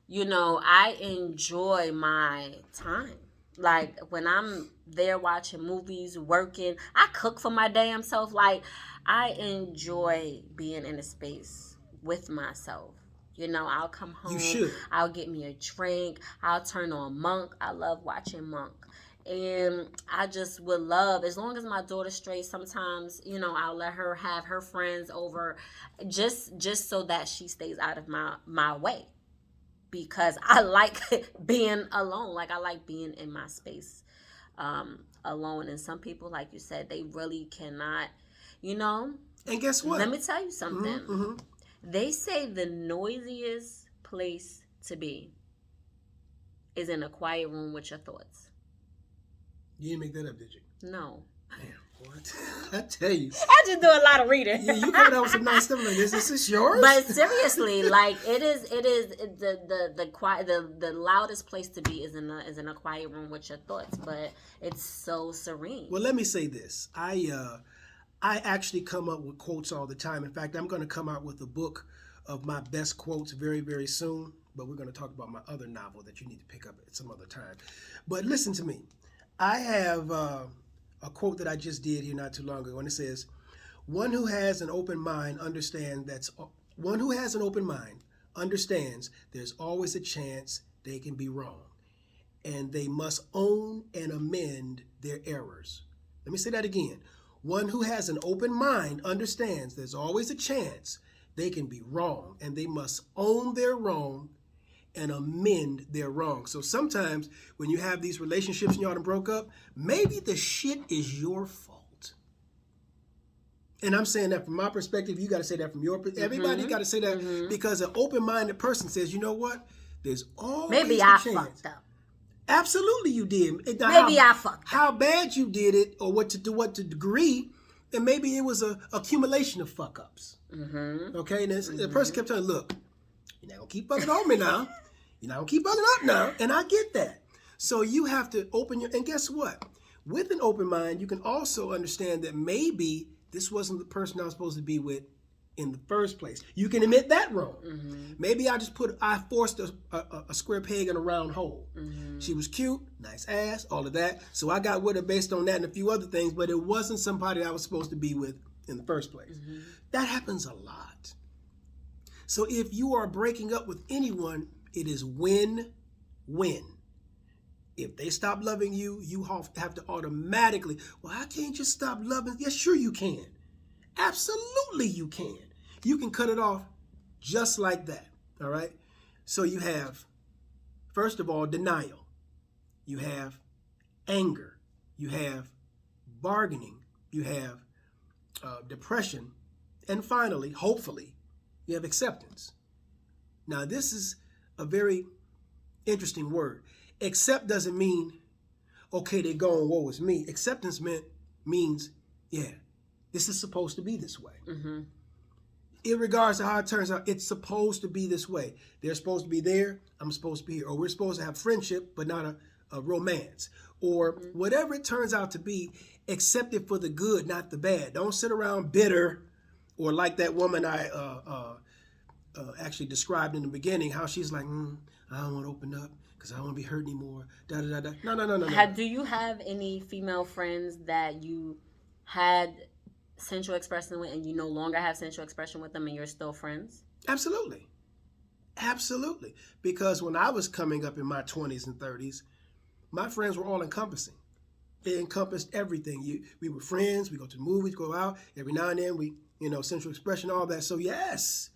you know, I enjoy my time. Like, when I'm there watching movies, working, I cook for my damn self. Like, I enjoy being in a space with myself. You know, I'll come home. You should. I'll get me a drink. I'll turn on Monk. I love watching Monk. And I just would love, as long as my daughter's straight, sometimes, you know, I'll let her have her friends over just so that she stays out of my way. Because I like being alone. Like, I like being in my space alone. And some people, like you said, they really cannot, you know. And guess what? Let me tell you something. They say the noisiest place to be is in a quiet room with your thoughts. You didn't make that up, did you? No. Damn. What? I tell you. I just do a lot of reading. You come out with some nice stuff like this. Is this yours? But seriously, like it is the loudest place to be is in a quiet room with your thoughts, but it's so serene. Well, let me say this. I actually come up with quotes all the time. In fact, I'm going to come out with a book of my best quotes very, very soon. But we're going to talk about my other novel that you need to pick up at some other time. But listen to me. I have a quote that I just did here not too long ago, and it says, one who has an open mind understands there's always a chance they can be wrong, and they must own and amend their errors. Let me say that again. One who has an open mind understands there's always a chance they can be wrong, and they must own their wrong and amend their wrong. So sometimes when you have these relationships and y'all done broke up, maybe the shit is your fault. And I'm saying that from my perspective. You got to say that from your perspective. Everybody got to say that because an open-minded person says, you know what? There's always maybe a I chance. fucked up. Absolutely, you did. Now, maybe I fucked up. How bad you did it, or what to degree, and maybe it was a accumulation of fuck ups. Okay, and the person kept telling, look, you're not gonna keep fucking on me now. You're not gonna keep bugging up now, and I get that. So you have to open and guess what? With an open mind, you can also understand that maybe this wasn't the person I was supposed to be with in the first place. You can admit that wrong. Maybe I forced a square peg in a round hole. She was cute, nice ass, all of that. So I got with her based on that and a few other things, but it wasn't somebody I was supposed to be with in the first place. That happens a lot. So if you are breaking up with anyone, it is win-win. If they stop loving you, you have to automatically, well, I can't just stop loving. Yes, sure you can. Absolutely you can. You can cut it off just like that, all right? So you have, first of all, denial. You have anger. You have bargaining. You have depression. And finally, hopefully, you have acceptance. Now, this is a very interesting word. Accept doesn't mean, okay, they're gone, woe is me. Acceptance means, yeah, this is supposed to be this way. In regards to how it turns out, it's supposed to be this way. They're supposed to be there, I'm supposed to be here. Or we're supposed to have friendship, but not a romance. Or whatever it turns out to be, accept it for the good, not the bad. Don't sit around bitter, or like that woman I actually described in the beginning, how she's like, I don't want to open up because I don't want to be hurt anymore. No. Do you have any female friends that you had sensual expression with and you no longer have sensual expression with them and you're still friends? Absolutely. Because when I was coming up in my 20s and 30s, my friends were all encompassing. They encompassed everything. We were friends. We go to the movies, go out. Every now and then we, sensual expression, all that. So yes,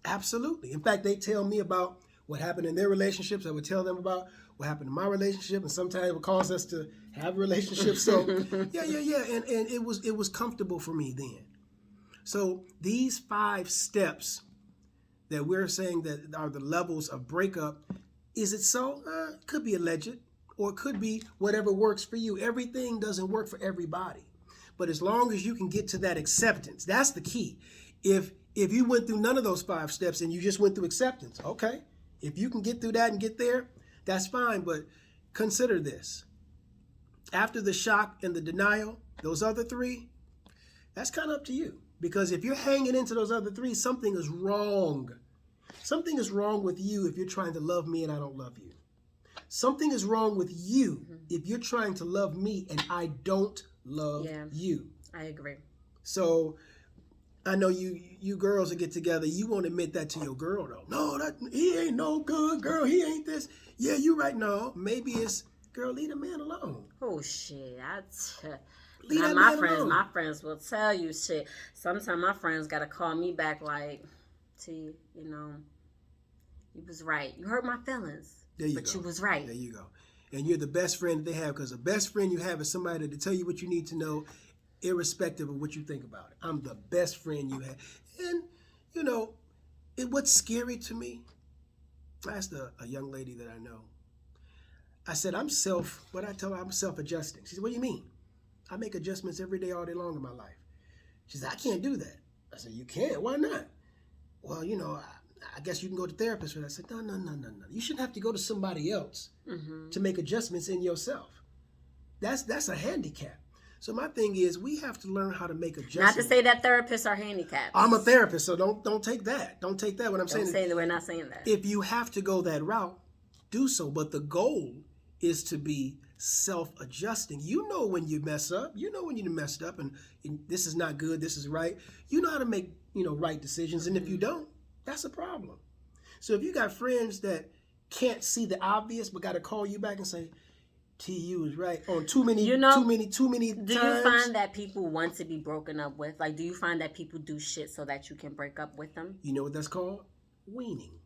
absolutely. In fact, they tell me about what happened in their relationships. I would tell them about what happened in my relationship, and sometimes it would cause us to have a relationship. So yeah. And it was comfortable for me then. So these 5 steps that we're saying that are the levels of breakup, is it so? It could be alleged, or it could be whatever works for you. Everything doesn't work for everybody. But as long as you can get to that acceptance, that's the key. If you went through none of those 5 steps and you just went through acceptance, okay. If you can get through that and get there, that's fine. But consider this. After the shock and the denial, those other 3, that's kind of up to you. Because if you're hanging into those other 3, something is wrong. Something is wrong with you if you're trying to love me and I don't love you. Something is wrong with you if you're trying to love me and I don't love you. I agree. So I know you girls that get together, you won't admit that to your girl though. No, he ain't no good, girl. He ain't this. Yeah, you right. No, maybe it's, girl, leave the man alone. Oh shit, alone. My friends will tell you shit. Sometimes my friends gotta call me back like, T, you was right. You hurt my feelings. But you was right. There you go. And you're the best friend they have, because the best friend you have is somebody to tell you what you need to know, irrespective of what you think about it. I'm the best friend you have. And, what's scary to me, I asked a young lady that I know, I said, I'm self-adjusting. She said, what do you mean? I make adjustments every day, all day long in my life. She said, I can't do that. I said, you can't? Why not? Well, I guess you can go to therapists for that. I said, no. You shouldn't have to go to somebody else to make adjustments in yourself. That's a handicap. So my thing is, we have to learn how to make adjustments. Not to say that therapists are handicapped. I'm a therapist, so don't take that. Don't take that. What I'm saying is, we're not saying that. If you have to go that route, do so. But the goal is to be self-adjusting. You know when you mess up. You know when you messed up, and this is not good. This is right. You know how to make right decisions, and if you don't, that's a problem. So if you got friends that can't see the obvious, but got to call you back and say, TU is right on too many times. Do you find that people want to be broken up with? Like, do you find that people do shit so that you can break up with them? You know what that's called? Weaning.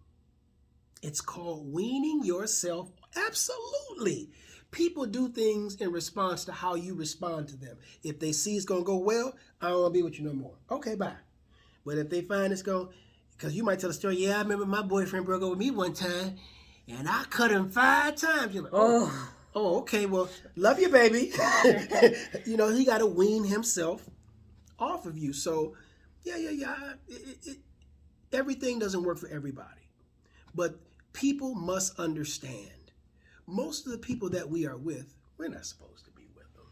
It's called weaning yourself. Absolutely. People do things in response to how you respond to them. If they see it's going to go well, I don't want to be with you no more. Okay, bye. But if they find it's going, because you might tell a story, yeah, I remember my boyfriend broke up with me one time, and I cut him 5 times. You're like, oh, okay, well, love you, baby. He got to wean himself off of you. So, yeah. Everything doesn't work for everybody. But people must understand. Most of the people that we are with, we're not supposed to be with them.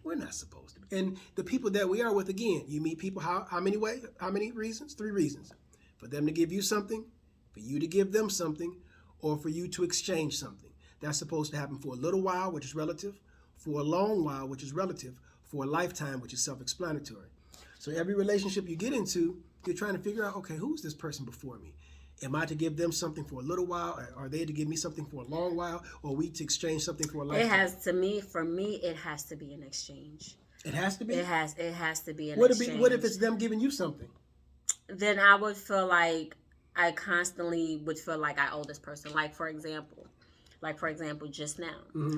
We're not supposed to be. And the people that we are with, again, you meet people how many ways? How many reasons? 3 reasons. For them to give you something, for you to give them something, or for you to exchange something. That's supposed to happen for a little while, which is relative, for a long while, which is relative, for a lifetime, which is self-explanatory. So every relationship you get into, you're trying to figure out, okay, who's this person before me? Am I to give them something for a little while? Are they to give me something for a long while? Or are we to exchange something for a lifetime? For me, it has to be an exchange. It has to be? It has to be an exchange. What if it's them giving you something? Then I would feel like I constantly would feel like I owe this person. Like, for example, just now,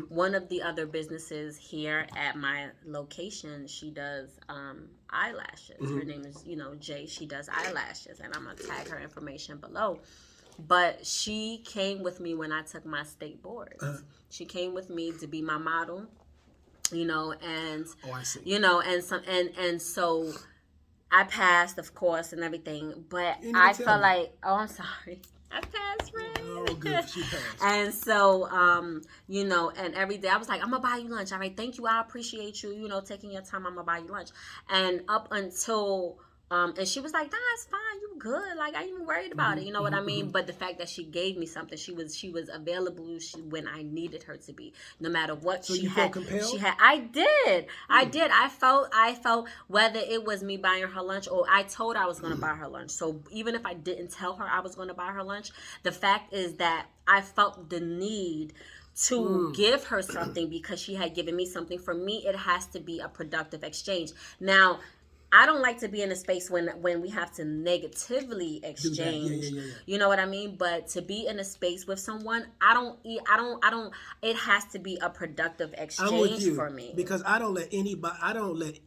one of the other businesses here at my location, she does eyelashes. Her name is, Jay. She does eyelashes, and I'm going to tag her information below. But she came with me when I took my state boards. She came with me to be my model, and I see. And so I passed, of course, and everything. But I felt like, I'm sorry. I passed, right? Oh, good. She passed. And so, and every day I was like, I'm going to buy you lunch. All right, thank you. I appreciate you, taking your time. I'm going to buy you lunch. And up until, and she was like, nah, it's fine. You good. Like, I ain't even worried about it. You know what I mean? But the fact that she gave me something, she was available when I needed her to be, no matter what. So you felt compelled? I did. I felt whether it was me buying her lunch or I told her I was going to buy her lunch. So even if I didn't tell her I was going to buy her lunch, the fact is that I felt the need to give her something because she had given me something. For me, it has to be a productive exchange. Now, I don't like to be in a space when we have to negatively exchange. Yeah. You know what I mean? But to be in a space with someone, it has to be a productive exchange. I'm with you, for me. Because I don't let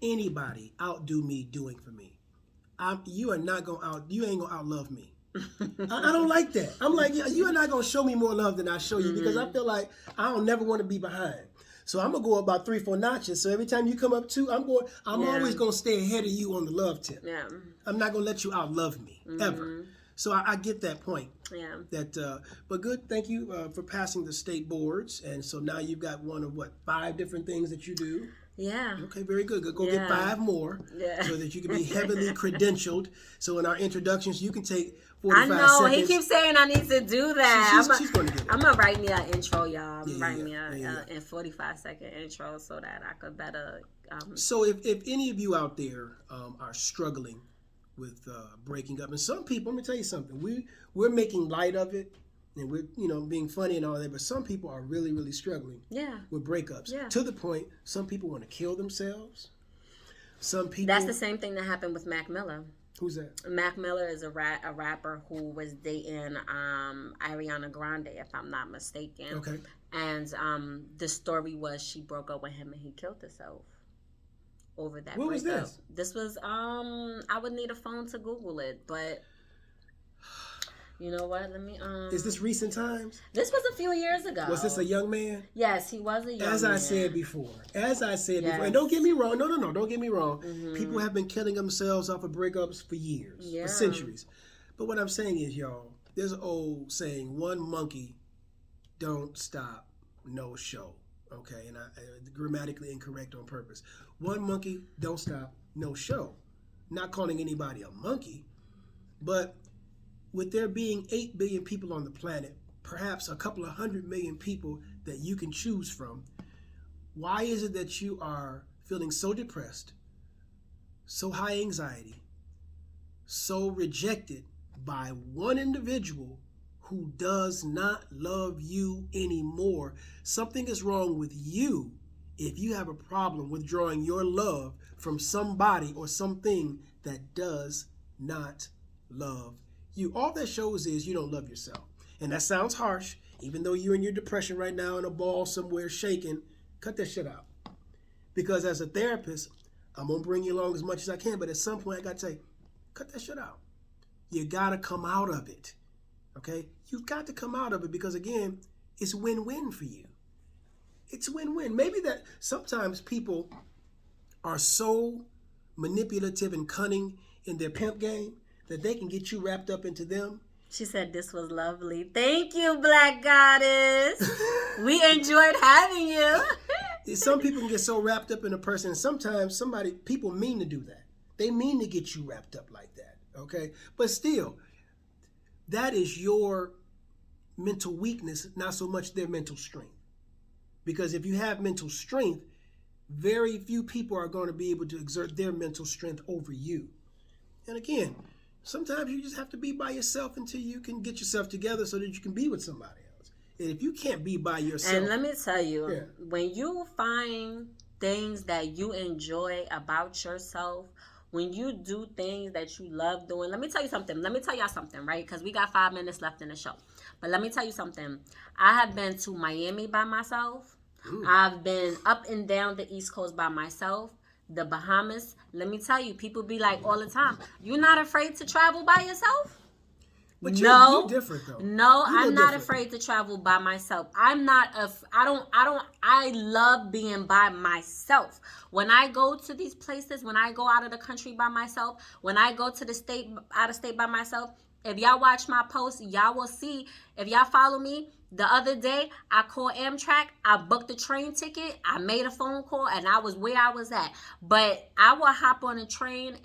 anybody outdo me doing for me. You ain't gonna outlove me. I don't like that. I'm like, you are not gonna show me more love than I show you because I feel like I don't never want to be behind. So I'm gonna go about 3-4 notches. So every time you come up 2, I'm always gonna stay ahead of you on the love tip. Yeah. I'm not gonna let you outlove me ever. So I get that point. Yeah. But good. Thank you for passing the state boards. And so now you've got one of 5 different things that you do. Yeah. Okay, very good. Go get 5 more so that you can be heavily credentialed. So in our introductions, you can take 45 seconds. I know. He keeps saying I need to do that. She's going to get it. I'm going to write me an intro, y'all. Write me a 45-second intro so that I could better... So if any of you out there are struggling with breaking up, and some people, let me tell you something, we're making light of it. And we're, being funny and all that, but some people are really, really struggling with breakups. Yeah. To the point, some people want to kill themselves. Some people... That's the same thing that happened with Mac Miller. Who's that? Mac Miller is a rapper who was dating Ariana Grande, if I'm not mistaken. Okay. And the story was she broke up with him and he killed himself over that breakup. What was this? This was, I would need a phone to Google it, but... You know what? Let me. Is this recent times? This was a few years ago. Was this a young man? Yes, he was a young man. As I said before, and don't get me wrong. No, don't get me wrong. Mm-hmm. People have been killing themselves off of breakups for years, for centuries. But what I'm saying is, y'all, there's an old saying: one monkey don't stop, no show. Okay, and I grammatically incorrect on purpose. One monkey don't stop, no show. Not calling anybody a monkey, but with there being 8 billion people on the planet, perhaps a couple of 100 million people that you can choose from, why is it that you are feeling so depressed, so high anxiety, so rejected by one individual who does not love you anymore? Something is wrong with you if you have a problem withdrawing your love from somebody or something that does not love you. All that shows is you don't love yourself. And that sounds harsh, even though you're in your depression right now in a ball somewhere shaking. Cut that shit out. Because as a therapist, I'm going to bring you along as much as I can, but at some point I got to say, cut that shit out. You got to come out of it. Okay? You've got to come out of it because, again, it's win-win for you. It's win-win. Maybe that sometimes people are so manipulative and cunning in their pimp game that they can get you wrapped up into them. She said this was lovely. Thank you, Black Goddess. We enjoyed having you. Some people can get so wrapped up in a person, and sometimes people mean to do that. They mean to get you wrapped up like that, okay? But still, that is your mental weakness, not so much their mental strength. Because if you have mental strength, very few people are going to be able to exert their mental strength over you. And again, sometimes you just have to be by yourself until you can get yourself together so that you can be with somebody else. And if you can't be by yourself... And let me tell you, when you find things that you enjoy about yourself, when you do things that you love doing, let me tell you something. Let me tell y'all something, right? Because we got 5 minutes left in the show. But let me tell you something. I have been to Miami by myself. I've been up and down the East Coast by myself. The Bahamas. Let me tell you, people be like all the time, you're not afraid to travel by yourself? But you're different though. No, I'm not afraid to travel by myself. I love being by myself. When I go to these places, when I go out of the country by myself, when I go to the state, out of state by myself, if y'all watch my posts, y'all will see, if y'all follow me, the other day, I called Amtrak, I booked the train ticket, I made a phone call, and I was where I was at. But I will hop on a train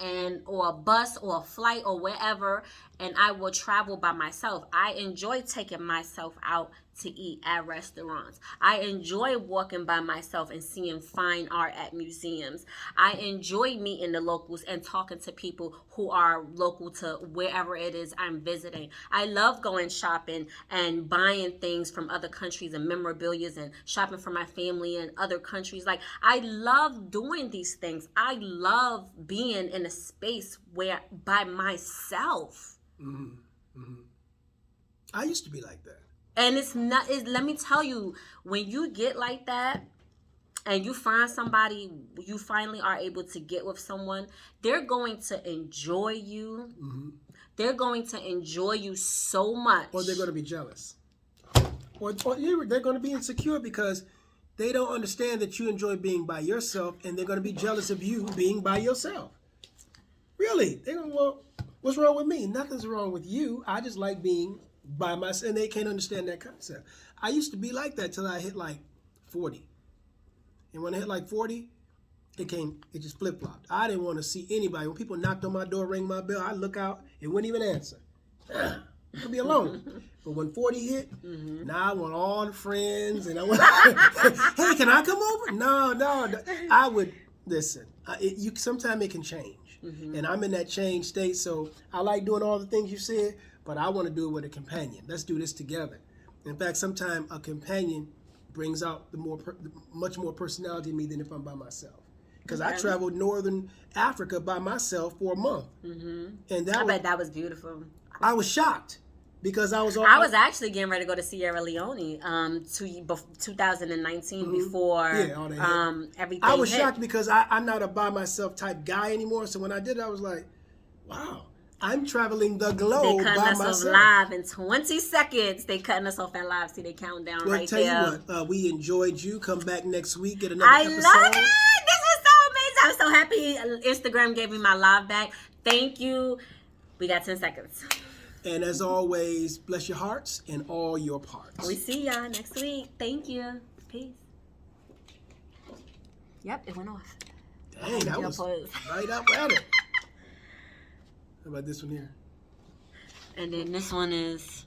or a bus or a flight or wherever, and I will travel by myself. I enjoy taking myself out to eat at restaurants. I enjoy walking by myself and seeing fine art at museums. I enjoy meeting the locals and talking to people who are local to wherever it is I'm visiting. I love going shopping and buying things from other countries and memorabilia and shopping for my family in other countries. Like, I love doing these things. I love being in a space where by myself. Mm-hmm. Mm-hmm. I used to be like that. And let me tell you, when you get like that and you find somebody, you finally are able to get with someone, they're going to enjoy you. Mm-hmm. They're going to enjoy you so much. Or they're going to be jealous. Or they're going to be insecure because they don't understand that you enjoy being by yourself, and they're going to be jealous of you being by yourself. Really? They're going to, well, what's wrong with me? Nothing's wrong with you. I just like being by myself, and they can't understand that concept. I used to be like that till I hit like 40. And when I hit like 40, it just flip-flopped. I didn't want to see anybody. When people knocked on my door, rang my bell, I'd look out and wouldn't even answer. I'd be alone. But when 40 hit, now I want all the friends, and I want, hey, can I come over? No. I would, listen, sometimes it can change. And I'm in that change state, so I like doing all the things you said, but I want to do it with a companion. Let's do this together. In fact, sometimes a companion brings out much more personality in me than if I'm by myself. Because I traveled Northern Africa by myself for a month. And I bet that was beautiful. I was shocked because I was actually getting ready to go to Sierra Leone 2019 before everything I was hit. shocked because I'm not a by myself type guy anymore. So when I did it, I was like, wow. I'm traveling the They globe cutting by us off myself. live in 20 seconds. They cutting us off at live. See, they countdown Well, right tell there. you what, we enjoyed you. Come back next week, get another I episode. love it. This was so amazing. I'm so happy Instagram gave me my live back. Thank you. We got 10 seconds. And as always, bless your hearts and all your parts. We see y'all next week. Thank you. Peace. Yep, it went off. Dang, that was right up at it. How about this one here? And then this one is...